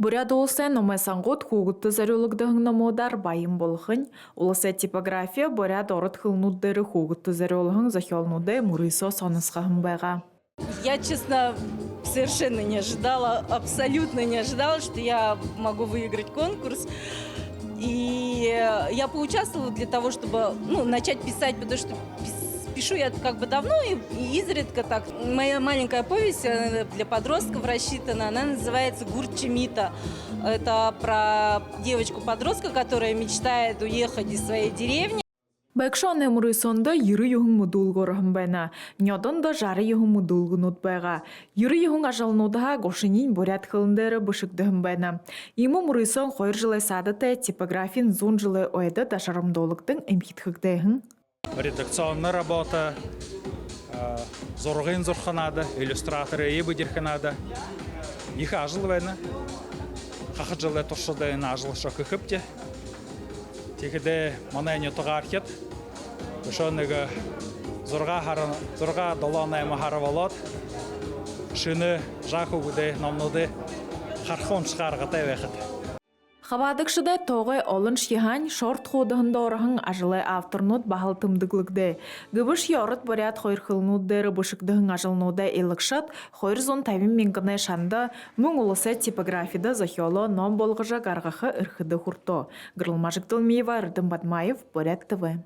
Бурят улсын номайсангут хугутты зарюлыгдығын номодар байым болхын, улысы типография бурят орыт хылнуддары хугутты зарюлыгын захелнуды мурысо сонысқағын байға. Я, честно, совершенно не ожидала, абсолютно не ожидала, что я могу выиграть конкурс. И я поучаствовала для того, чтобы начать писать, потому что пишу я как бы давно и изредка так. Моя маленькая повесть для подростков рассчитана, она называется «Гурчимита». Это про девочку-подростка, которая мечтает уехать из своей деревни. Бәкшаны мұрысонда юры юхын мұдулғырығын бәна, нёдонда жары юхын мұдулғынуд бәға. Юры юхын ажалнудаға гошынин бурят қылындары бұшықтығын бәна. Иму мұрысон қойыр жылы садыты типографин зон жылы ойды дашарымдолықтың әмхитхігдейхін. Редакционная работа, зорғын зорханада, иллюстраторы ебі дерханада. Их ажыл бәна. Қақы жылы тұршыдайын ажыл шоқы қыпте. Тегіде манайны тұғаркет. Бішоныға зорға доланайма харавалат. Шыны жақы өді намнуды қархон шығарғатай вәқіт. Хабадықшыда тоғай олын шихан шорт қодығында орағын ажылы авторнуд бағыл тымдықлықды. Гүбіш yorut бурят қойр қылнуддары бұшықдығын ажылнуда елікшат, қойр зон тәвім менгіне шанды мұң ұлысы типографида захиолы ном болғыжа гарғақы үрхіді құрто. Гырлмажық Дылмиева, Рдым Бадмаев, Бурят ТВ.